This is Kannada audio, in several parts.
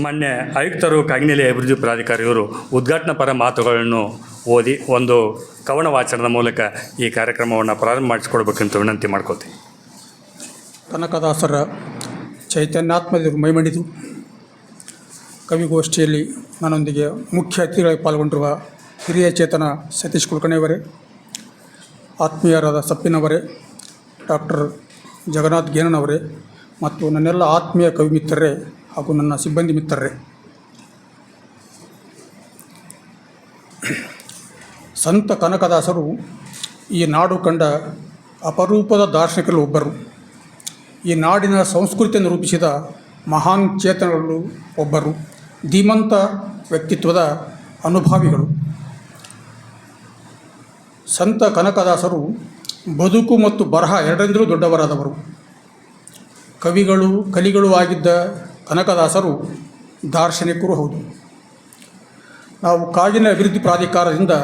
ಮಾನ್ಯ ಆಯುಕ್ತರು ಕಾಗಿನೆಲೆ ಅಭಿವೃದ್ಧಿ ಪ್ರಾಧಿಕಾರಿಯವರು ಉದ್ಘಾಟನಾ ಪರ ಮಾತುಗಳನ್ನು ಓದಿ ಒಂದು ಕವನ ವಾಚನದ ಮೂಲಕ ಈ ಕಾರ್ಯಕ್ರಮವನ್ನು ಪ್ರಾರಂಭ ಮಾಡಿಸ್ಕೊಡ್ಬೇಕಂತ ವಿನಂತಿ ಮಾಡ್ಕೋತೀನಿ. ಕನಕದಾಸರ ಚೈತನ್ಯಾತ್ಮದಲ್ಲಿ ಮೈಮಡಿದು ಕವಿಗೋಷ್ಠಿಯಲ್ಲಿ ನನ್ನೊಂದಿಗೆ ಮುಖ್ಯ ಅತಿಥಿಗಳಾಗಿ ಪಾಲ್ಗೊಂಡಿರುವ ಹಿರಿಯ ಚೇತನ ಸತೀಶ್ ಕುಲಕರ್ಣಿಯವರೇ, ಆತ್ಮೀಯರಾದ ಸಪ್ಪಿನವರೇ, ಡಾಕ್ಟರ್ ಜಗನ್ನಾಥ್ ಗೇನನವರೇ ಮತ್ತು ನನ್ನೆಲ್ಲ ಆತ್ಮೀಯ ಕವಿ ಮಿತ್ರರೇ ಹಾಗೂ ನನ್ನ ಸಿಬ್ಬಂದಿ ಮಿತ್ರರೇ, ಸಂತ ಕನಕದಾಸರು ಈ ನಾಡು ಕಂಡ ಅಪರೂಪದ ದಾರ್ಶನಿಕರಲ್ಲಿ ಒಬ್ಬರು. ಈ ನಾಡಿನ ಸಂಸ್ಕೃತಿಯನ್ನು ರೂಪಿಸಿದ ಮಹಾನ್ ಚೇತನಗಳು ಒಬ್ಬರು. ಧೀಮಂತ ವ್ಯಕ್ತಿತ್ವದ ಅನುಭಾವಿಗಳು. ಸಂತ ಕನಕದಾಸರು ಬದುಕು ಮತ್ತು ಬರಹ ಎರಡರಿಂದಲೂ ದೊಡ್ಡವರಾದವರು. ಕವಿಗಳು ಕಲಿಗಳು ಆಗಿದ್ದ ಕನಕದಾಸರು ದಾರ್ಶನಿಕರು ಹೌದು. ನಾವು ಕಾಗಿನೆಲೆ ಅಭಿವೃದ್ಧಿ ಪ್ರಾಧಿಕಾರದಿಂದ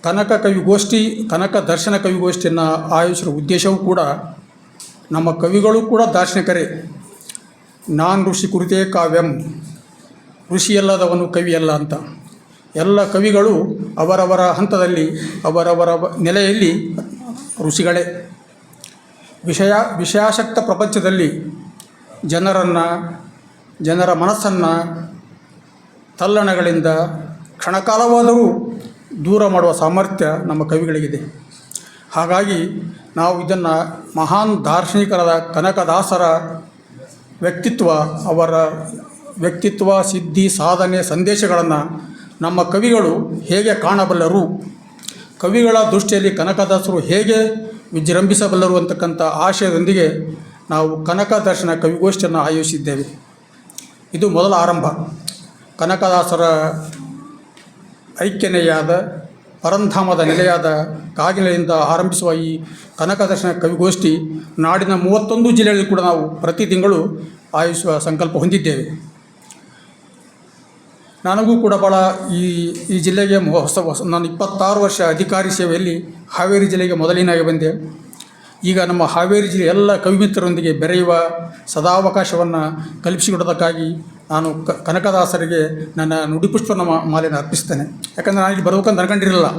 ಕನಕ ಕವಿಗೋಷ್ಠಿ, ಕನಕ ದರ್ಶನ ಕವಿಗೋಷ್ಠಿಯನ್ನು ಆಯೋಜಿಸಿರುವ ಉದ್ದೇಶವೂ ಕೂಡ ನಮ್ಮ ಕವಿಗಳು ಕೂಡ ದಾರ್ಶನಿಕರೇ. ನಾನ್ ಋಷಿ ಕುರಿತೇ ಕಾವ್ಯಂ, ಋಷಿಯಲ್ಲದವನು ಕವಿಯಲ್ಲ ಅಂತ. ಎಲ್ಲ ಕವಿಗಳು ಅವರವರ ಹಂತದಲ್ಲಿ ಅವರವರ ನೆಲೆಯಲ್ಲಿ ಋಷಿಗಳೇ. ವಿಷಯಾಸಕ್ತ ಪ್ರಪಂಚದಲ್ಲಿ ಜನರ ಮನಸ್ಸನ್ನು ತಲ್ಲಣಗಳಿಂದ ಕ್ಷಣಕಾಲವಾದರೂ ದೂರ ಮಾಡುವ ಸಾಮರ್ಥ್ಯ ನಮ್ಮ ಕವಿಗಳಿಗಿದೆ. ಹಾಗಾಗಿ ನಾವು ಇದನ್ನು ಮಹಾನ್ ದಾರ್ಶನಿಕರಾದ ಕನಕದಾಸರ ಅವರ ವ್ಯಕ್ತಿತ್ವ, ಸಿದ್ಧಿ, ಸಾಧನೆ, ಸಂದೇಶಗಳನ್ನು ನಮ್ಮ ಕವಿಗಳು ಹೇಗೆ ಕಾಣಬಲ್ಲರು, ಕವಿಗಳ ದೃಷ್ಟಿಯಲ್ಲಿ ಕನಕದಾಸರು ಹೇಗೆ ವಿಜೃಂಭಿಸಬಲ್ಲರು ಅಂತಕ್ಕಂಥ ಆಶಯದೊಂದಿಗೆ ನಾವು ಕನಕ ದರ್ಶನ ಕವಿಗೋಷ್ಠಿಯನ್ನು ಆಯೋಜಿಸಿದ್ದೇವೆ. ಇದು ಮೊದಲ ಆರಂಭ. ಕನಕದಾಸರ ಐಕ್ಯನೆಯಾದ ಪರಂಧಾಮದ ನೆಲೆಯಾದ ಕಾಗಿನೆಲೆಯಿಂದ ಆರಂಭಿಸುವ ಈ ಕನಕ ದರ್ಶನ ಕವಿಗೋಷ್ಠಿ ನಾಡಿನ 31 ಜಿಲ್ಲೆಗಳಲ್ಲಿ ಕೂಡ ನಾವು ಪ್ರತಿ ತಿಂಗಳು ಆಯೋಜಿಸುವ ಸಂಕಲ್ಪ ಹೊಂದಿದ್ದೇವೆ. ನನಗೂ ಕೂಡ ಭಾಳ ಈ ಜಿಲ್ಲೆಗೆ ನಾನು 26 ವರ್ಷ ಅಧಿಕಾರಿ ಸೇವೆಯಲ್ಲಿ ಹಾವೇರಿ ಜಿಲ್ಲೆಗೆ ಮೊದಲಿನಾಗಿ ಬಂದೆ. ಈಗ ನಮ್ಮ ಹಾವೇರಿ ಜಿಲ್ಲೆ ಎಲ್ಲ ಕವಿಮಿತ್ರರೊಂದಿಗೆ ಬೆರೆಯುವ ಸದಾವಕಾಶವನ್ನು ಕಲ್ಪಿಸಿಕೊಡೋದಕ್ಕಾಗಿ ನಾನು ಕನಕದಾಸರಿಗೆ ನನ್ನ ನುಡಿಪುಷ್ಪನ ಮಾಲೆಯನ್ನು ಅರ್ಪಿಸ್ತೇನೆ. ಯಾಕಂದರೆ ನಾನು ಇಲ್ಲಿ ಬರಬೇಕಂತ ಅನ್ಕೊಂಡಿರಲಿಲ್ಲ.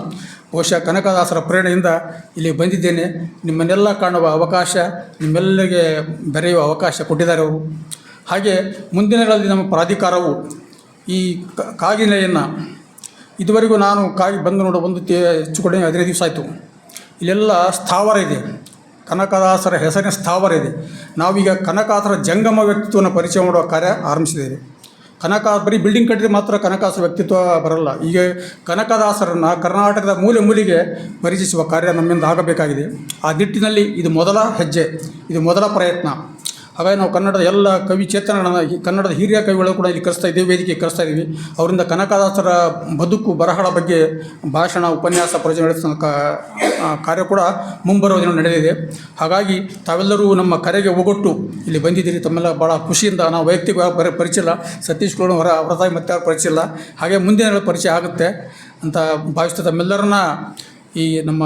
ಬಹುಶಃ ಕನಕದಾಸರ ಪ್ರೇರಣೆಯಿಂದ ಇಲ್ಲಿ ಬಂದಿದ್ದೇನೆ. ನಿಮ್ಮನ್ನೆಲ್ಲ ಕಾಣುವ ಅವಕಾಶ, ನಿಮ್ಮೆಲ್ಲರಿಗೆ ಬೆರೆಯುವ ಅವಕಾಶ ಕೊಟ್ಟಿದ್ದಾರೆ ಅವರು. ಹಾಗೆ ಮುಂದಿನಗಳಲ್ಲಿ ನಮ್ಮ ಪ್ರಾಧಿಕಾರವು ಈ ಕಾಗಿನೆಲೆಯನ್ನು ಇದುವರೆಗೂ ನಾನು ಬಂದು ನೋಡೋ ಹೆಚ್ಚು ಕಡಿಮೆ 15 ದಿವಸ ಆಯಿತು. ಇಲ್ಲೆಲ್ಲ ಸ್ಥಾವರ ಇದೆ, ಕನಕದಾಸರ ಹೆಸರಿನ ಸ್ಥಾವರ ಇದೆ. ನಾವೀಗ ಕನಕದಾಸರ ಜಂಗಮ ವ್ಯಕ್ತಿತ್ವವನ್ನು ಪರಿಚಯ ಮಾಡುವ ಕಾರ್ಯ ಆರಂಭಿಸಿದ್ದೇವೆ. ಬರೀ ಬಿಲ್ಡಿಂಗ್ ಕಟ್ಟಿದ್ರೆ ಮಾತ್ರ ಕನಕದಾಸರ ವ್ಯಕ್ತಿತ್ವ ಬರಲ್ಲ. ಈಗ ಕನಕದಾಸರನ್ನು ಕರ್ನಾಟಕದ ಮೂಲೆ ಮೂಲೆಗೆ ಪರಿಚಯಿಸುವ ಕಾರ್ಯ ನಮ್ಮಿಂದ ಆಗಬೇಕಾಗಿದೆ. ಆ ನಿಟ್ಟಿನಲ್ಲಿ ಇದು ಮೊದಲ ಹೆಜ್ಜೆ, ಇದು ಮೊದಲ ಪ್ರಯತ್ನ. ಹಾಗಾಗಿ ನಾವು ಕನ್ನಡದ ಎಲ್ಲ ಕವಿ ಚೇತನಗಳನ್ನು, ಕನ್ನಡದ ಹಿರಿಯ ಕವಿಗಳು ಕೂಡ ಇಲ್ಲಿ ಕರೆಸ್ತಾ ಇದ್ದೀವಿ, ವೇದಿಕೆ ಕರೆಸ್ತಾ ಇದ್ದೀವಿ. ಅವರಿಂದ ಕನಕದಾಸರ ಬದುಕು ಬರಹಗಳ ಬಗ್ಗೆ ಭಾಷಣ, ಉಪನ್ಯಾಸ, ಪ್ರವಚನ ನಡೆಸುವ ಕಾರ್ಯ ಕೂಡ ಮುಂಬರುವ ದಿನ ನಡೆದಿದೆ. ಹಾಗಾಗಿ ತಾವೆಲ್ಲರೂ ನಮ್ಮ ಕರೆಗೆ ಒಗ್ಗಟ್ಟು ಇಲ್ಲಿ ಬಂದಿದ್ದೀರಿ. ತಮ್ಮೆಲ್ಲ ಭಾಳ ಖುಷಿಯಿಂದ, ನಾವು ವೈಯಕ್ತಿಕವಾಗಿ ಪರಿಚಯ ಇಲ್ಲ, ಸತೀಶ್ ಕುಲಕರ್ಣಿ ಅವರ ಮತ್ತೆ ಅವ್ರ ಪರಿಚಯ ಇಲ್ಲ. ಹಾಗೆ ಮುಂದಿನ ಪರಿಚಯ ಆಗುತ್ತೆ ಅಂತ ಭಾವಿಸ್ತಾ ತಮ್ಮೆಲ್ಲರನ್ನ ಈ ನಮ್ಮ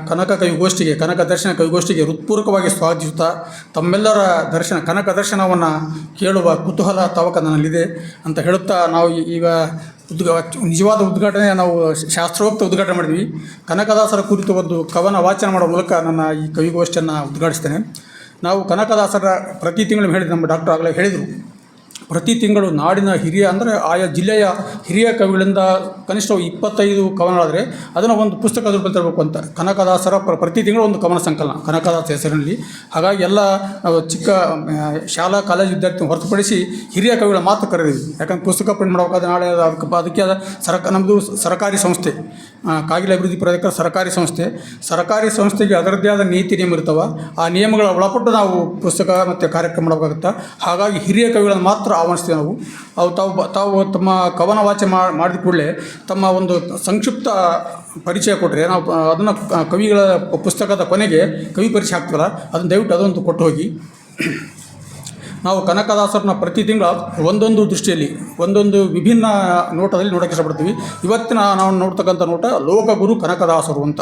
ಕನಕ ಕವಿಗೋಷ್ಠಿಗೆ, ಕನಕ ದರ್ಶನ ಕವಿಗೋಷ್ಠಿಗೆ ಹೃತ್ಪೂರ್ವಕವಾಗಿ ಸ್ವಾಗತಿಸುತ್ತಾ, ತಮ್ಮೆಲ್ಲರ ಕನಕ ದರ್ಶನವನ್ನು ಕೇಳುವ ಕುತೂಹಲ ತವಕ ನನ್ನಲ್ಲಿದೆ ಅಂತ ಹೇಳುತ್ತಾ, ನಾವು ಈಗ ನಿಜವಾದ ಉದ್ಘಾಟನೆ, ನಾವು ಶಾಸ್ತ್ರೋಕ್ತ ಉದ್ಘಾಟನೆ ಮಾಡಿದ್ವಿ. ಕನಕದಾಸರ ಕುರಿತು ಒಂದು ಕವನ ವಾಚನ ಮಾಡುವ ಮೂಲಕ ನನ್ನ ಈ ಕವಿಗೋಷ್ಠಿಯನ್ನು ಉದ್ಘಾಟಿಸ್ತೇನೆ. ನಾವು ಕನಕದಾಸರ ಪ್ರತಿ ತಿಂಗಳು ನಮ್ಮ ಡಾಕ್ಟರ್ ಆಗಲೇ ಹೇಳಿದರು, ಪ್ರತಿ ತಿಂಗಳು ನಾಡಿನ ಹಿರಿಯ, ಅಂದರೆ ಆಯಾ ಜಿಲ್ಲೆಯ ಹಿರಿಯ ಕವಿಗಳಿಂದ ಕನಿಷ್ಠ 25 ಕವನಗಳಾದರೆ ಅದನ್ನು ಒಂದು ಪುಸ್ತಕ ರೂಪದಲ್ಲಿ ತರಬೇಕು ಅಂತ. ಕನಕದಾಸರ ಪ್ರತಿ ತಿಂಗಳು ಒಂದು ಕವನ ಸಂಕಲನ ಕನಕದಾಸ ಹೆಸರಿನಲ್ಲಿ. ಹಾಗಾಗಿ ಎಲ್ಲ ನಾವು ಚಿಕ್ಕ ಶಾಲಾ ಕಾಲೇಜು ವಿದ್ಯಾರ್ಥಿ ಹೊರತುಪಡಿಸಿ ಹಿರಿಯ ಕವಿಗಳ ಮಾತು ಕರೆದಿದ್ವಿ. ಯಾಕಂದ್ರೆ ಪುಸ್ತಕ ಪ್ರಿಂಟ್ ಮಾಡಬೇಕಾದ್ರೆ ನಾಳೆ ಅದಕ್ಕೆ ನಮ್ಮದು ಸರ್ಕಾರಿ ಸಂಸ್ಥೆ, ಕಾಗಿನೆಲೆ ಅಭಿವೃದ್ಧಿ ಪ್ರಾಧಿಕಾರ ಸರ್ಕಾರಿ ಸಂಸ್ಥೆಗೆ ಅದರದ್ದೇ ಆದ ನೀತಿ ನಿಯಮ ಇರ್ತವೆ. ಆ ನಿಯಮಗಳ ಒಳಪಟ್ಟು ನಾವು ಪುಸ್ತಕ ಮತ್ತು ಕಾರ್ಯಕ್ರಮ ಮಾಡಬೇಕಾಗುತ್ತೆ. ಹಾಗಾಗಿ ಹಿರಿಯ ಕವಿಗಳನ್ನು ಮಾತ್ರ ಆಹ್ವಾನಿಸ್ತೀವಿ ನಾವು. ತಾವು ತಮ್ಮ ಕವನ ವಾಚನ ಮಾಡಿದ ಕೂಡಲೇ ತಮ್ಮ ಒಂದು ಸಂಕ್ಷಿಪ್ತ ಪರಿಚಯ ಕೊಟ್ಟರೆ ನಾವು ಅದನ್ನು ಕವಿಗಳ ಪುಸ್ತಕದ ಕೊನೆಗೆ ಕವಿ ಪರಿಚಯ ಆಗ್ತಲ್ಲ, ಅದನ್ನು ದಯವಿಟ್ಟು ಅದೊಂದು ಕೊಟ್ಟು ಹೋಗಿ. ನಾವು ಕನಕದಾಸರನ್ನ ಪ್ರತಿ ತಿಂಗಳ ಒಂದೊಂದು ದೃಷ್ಟಿಯಲ್ಲಿ ಒಂದೊಂದು ವಿಭಿನ್ನ ನೋಟದಲ್ಲಿ ನೋಡೋಕ್ಕೆ ಇಷ್ಟಪಡ್ತೀವಿ. ಇವತ್ತಿನ ನಾವು ನೋಡ್ತಕ್ಕಂಥ ನೋಟ ಲೋಕಗುರು ಕನಕದಾಸರು ಅಂತ.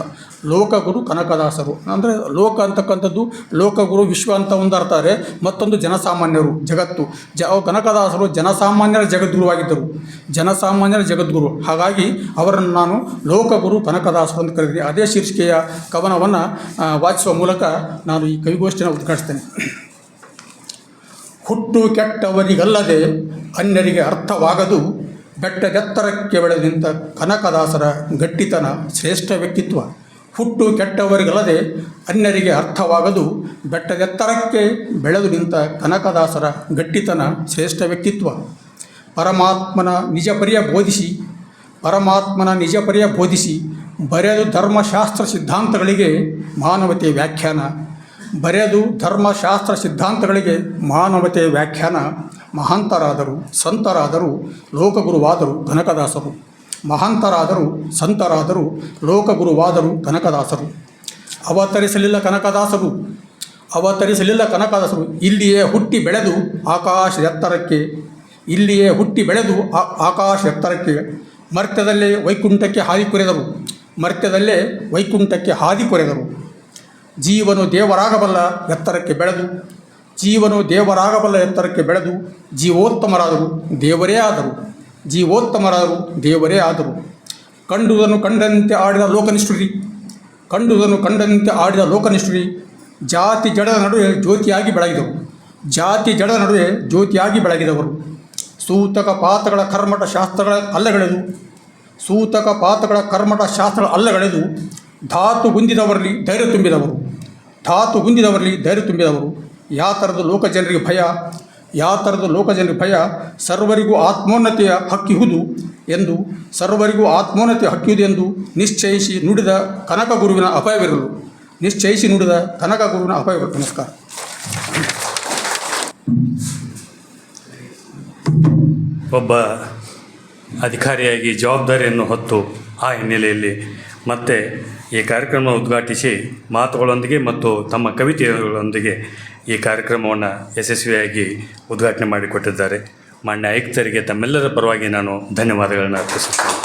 ಲೋಕಗುರು ಕನಕದಾಸರು ಅಂದರೆ ಲೋಕ ಅಂತಕ್ಕಂಥದ್ದು ಲೋಕಗುರು ವಿಶ್ವ ಅಂತ ಒಂದು ಅರ್ಥ ಇದೆ, ಮತ್ತೊಂದು ಜನಸಾಮಾನ್ಯರು ಜಗತ್ತು. ಕನಕದಾಸರು ಜನಸಾಮಾನ್ಯರ ಜಗದ್ಗುರುವಾಗಿದ್ದರು, ಜನಸಾಮಾನ್ಯರ ಜಗದ್ಗುರು. ಹಾಗಾಗಿ ಅವರನ್ನು ನಾನು ಲೋಕಗುರು ಕನಕದಾಸರು ಅಂತ ಕರೆದಿದ್ದೀನಿ. ಅದೇ ಶೀರ್ಷಿಕೆಯ ಕವನವನ್ನು ವಾಚಿಸುವ ಮೂಲಕ ನಾನು ಈ ಕವಿಗೋಷ್ಠಿಯನ್ನು ಉದ್ಘಾಟಿಸ್ತೇನೆ. ಹುಟ್ಟು ಕೆಟ್ಟವರಿಗಲ್ಲದೆ ಅನ್ಯರಿಗೆ ಅರ್ಥವಾಗದು, ಬೆಟ್ಟದೆತ್ತರಕ್ಕೆ ಬೆಳೆದು ನಿಂತ ಕನಕದಾಸರ ಗಟ್ಟಿತನ ಶ್ರೇಷ್ಠ ವ್ಯಕ್ತಿತ್ವ. ಹುಟ್ಟು ಕೆಟ್ಟವರಿಗಲ್ಲದೆ ಅನ್ಯರಿಗೆ ಅರ್ಥವಾಗದು, ಬೆಟ್ಟದೆತ್ತರಕ್ಕೆ ಬೆಳೆದು ನಿಂತ ಕನಕದಾಸರ ಗಟ್ಟಿತನ ಶ್ರೇಷ್ಠ ವ್ಯಕ್ತಿತ್ವ. ಪರಮಾತ್ಮನ ನಿಜ ಪರಿಯ ಬೋಧಿಸಿ ಬರೆದು ಧರ್ಮಶಾಸ್ತ್ರ ಸಿದ್ಧಾಂತಗಳಿಗೆ ಮಾನವತೆ ವ್ಯಾಖ್ಯಾನ. ಮಹಾಂತರಾದರು ಸಂತರಾದರು ಲೋಕಗುರುವಾದರು ಕನಕದಾಸರು. ಮಹಾಂತರಾದರು ಸಂತರಾದರು ಲೋಕಗುರುವಾದರು ಕನಕದಾಸರು. ಅವತರಿಸಲಿಲ್ಲ ಕನಕದಾಸರು ಇಲ್ಲಿಯೇ ಹುಟ್ಟಿ ಬೆಳೆದು ಆಕಾಶ ಎತ್ತರಕ್ಕೆ ಮರ್ತ್ಯದಲ್ಲೇ ವೈಕುಂಠಕ್ಕೆ ಹಾದಿ ಕೊರೆದರು. ಜೀವನು ದೇವರಾಗಬಲ್ಲ ಎತ್ತರಕ್ಕೆ ಬೆಳೆದು ಜೀವೋತ್ತಮರಾದರು ದೇವರೇ ಆದರು. ಕಂಡುದನ್ನು ಕಂಡಂತೆ ಆಡಿದ ಲೋಕನಿಷ್ಠುರಿ ಜಾತಿ ಜಡದ ನಡುವೆ ಜ್ಯೋತಿಯಾಗಿ ಬೆಳಗಿದವರು. ಸೂತಕ ಪಾತಗಳ ಕರ್ಮಟ ಶಾಸ್ತ್ರಗಳ ಅಲ್ಲಗಳೆದು ಧಾತು ಗುಂದಿದವರಲ್ಲಿ ಧೈರ್ಯ ತುಂಬಿದವರು. ಯಾತರದ ಲೋಕಜನರಿಗೆ ಭಯ ಸರ್ವರಿಗೂ ಆತ್ಮೋನ್ನತಿಯ ಹಕ್ಕಿಹುದು ಎಂದು ನಿಶ್ಚಯಿಸಿ ನುಡಿದ ಕನಕ ಗುರುವಿನ ಅಭಯವಿರಲು. ನಮಸ್ಕಾರ. ಒಬ್ಬ ಅಧಿಕಾರಿಯಾಗಿ ಜವಾಬ್ದಾರಿಯನ್ನು ಹೊತ್ತು ಆ ಹಿನ್ನೆಲೆಯಲ್ಲಿ ಮತ್ತೆ ಈ ಕಾರ್ಯಕ್ರಮ ಉದ್ಘಾಟಿಸಿ ಮಾತುಗಳೊಂದಿಗೆ ಮತ್ತು ತಮ್ಮ ಕವಿತೆಗಳೊಂದಿಗೆ ಈ ಕಾರ್ಯಕ್ರಮವನ್ನು ಯಶಸ್ವಿಯಾಗಿ ಉದ್ಘಾಟನೆ ಮಾಡಿಕೊಟ್ಟಿದ್ದಾರೆ. ಮಾನ್ಯ ಆಯುಕ್ತರಿಗೆ ತಮ್ಮೆಲ್ಲರ ಪರವಾಗಿ ನಾನು ಧನ್ಯವಾದಗಳನ್ನು ಅರ್ಪಿಸುತ್ತೇನೆ.